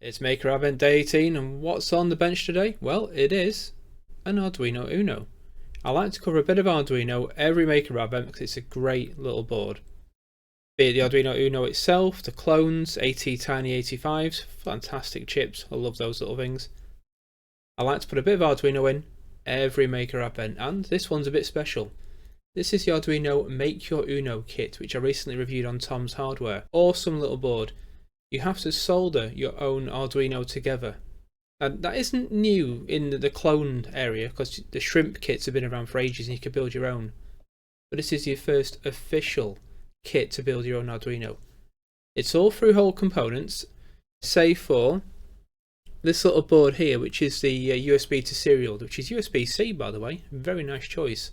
It's Maker Advent Day 18, and what's on the bench today? Well, it is an Arduino Uno. I like to cover a bit of Arduino every Maker Advent because it's a great little board. Be it the Arduino Uno itself, the clones, Tiny 85s, fantastic chips, I love those little things. I like to put a bit of Arduino in every Maker Advent, and this one's a bit special. This is the Arduino Make Your Uno kit, which I recently reviewed on Tom's Hardware. Awesome little board. You have to solder your own Arduino together. And that isn't new in the clone area, because the shrimp kits have been around for ages and you can build your own. But this is your first official kit to build your own Arduino. It's all through hole components, save for this little board here, which is the USB to serial, which is USB-C, by the way. Very nice choice.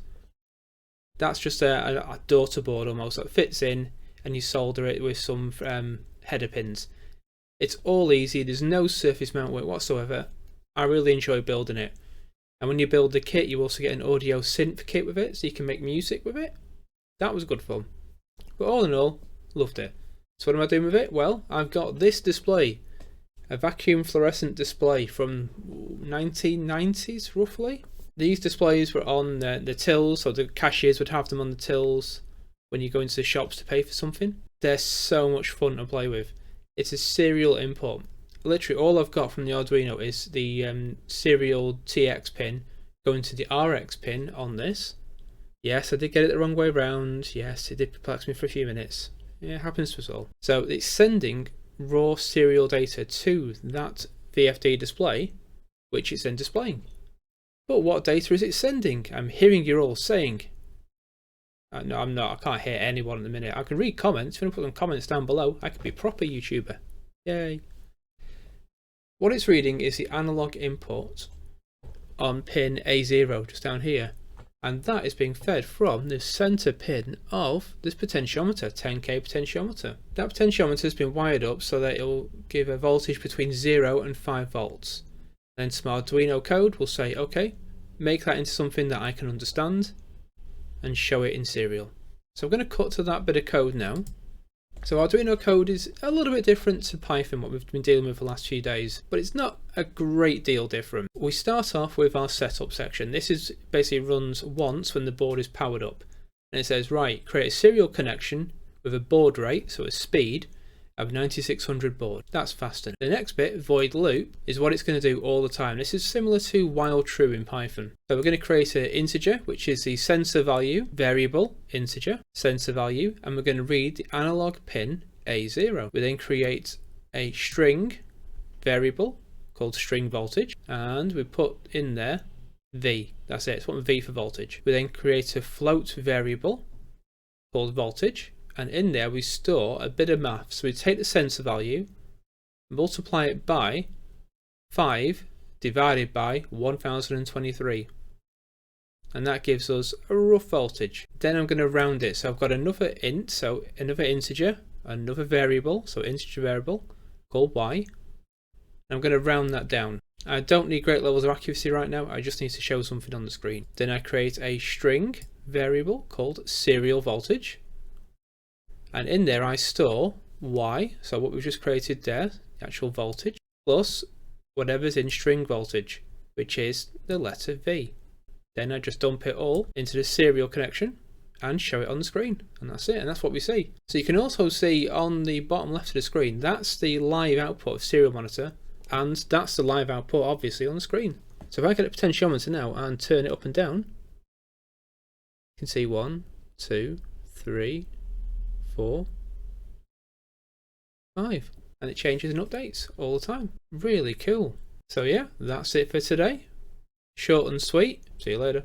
That's just a daughter board almost that fits in, and you solder it with some header pins. It's all easy, there's no surface mount work whatsoever. I really enjoy building it. And when you build the kit, you also get an audio synth kit with it, so you can make music with it. That was good fun. But all in all, loved it. So what am I doing with it? Well, I've got this display, a vacuum fluorescent display from 1990s roughly. These displays were on the tills, so the cashiers would have them on the tills when you go into the shops to pay for something. They're so much fun to play with. It's a serial input. Literally all I've got from the Arduino is the serial TX pin going to the RX pin on this. Yes, I did get it the wrong way around. Yes, it did perplex me for a few minutes. Yeah, it happens to us all. So it's sending raw serial data to that VFD display, which it's then displaying. But what data is it sending? I'm hearing you all saying. No, I'm not. I can't hear anyone at the minute. I can read comments. If you want to put them comments down below, I could be a proper YouTuber. Yay. What it's reading is the analog input on pin A0, just down here. And that is being fed from the center pin of this potentiometer, 10K potentiometer. That potentiometer has been wired up so that it will give a voltage between 0 and 5 volts. Then some Arduino code will say, okay, make that into something that I can understand and show it in serial. So I'm going to cut to that bit of code now. So Arduino code is a little bit different to Python, what we've been dealing with the last few days, but it's not a great deal different. We start off with our setup section. This is basically runs once when the board is powered up. And it says, right, create a serial connection with a baud rate, so a speed, of 9600 baud. That's faster. The next bit, void loop, is what it's going to do all the time. This is similar to while true in Python. So we're going to create an integer, which is the sensor value, variable, integer, sensor value, and we're going to read the analog pin A0. We then create a string variable called string voltage, and we put in there V. That's it, it's one V for voltage. We then create a float variable called voltage, and in there we store a bit of math. So we take the sensor value, multiply it by 5 divided by 1023. And that gives us a rough voltage. Then I'm going to round it. So I've got another int, so another integer, another variable, so integer variable called y. And I'm going to round that down. I don't need great levels of accuracy right now. I just need to show something on the screen. Then I create a string variable called serial voltage. And in there I store y, so what we've just created there, the actual voltage, plus whatever's in string voltage, which is the letter V. Then I just dump it all into the serial connection and show it on the screen. And that's it, and that's what we see. So you can also see on the bottom left of the screen, that's the live output of serial monitor, and that's the live output obviously on the screen. So if I get a potentiometer now and turn it up and down, you can see 1, 2, 3, 4, 5, and it changes and updates all the time. Really cool. So yeah, that's it for today. Short and sweet. See you later.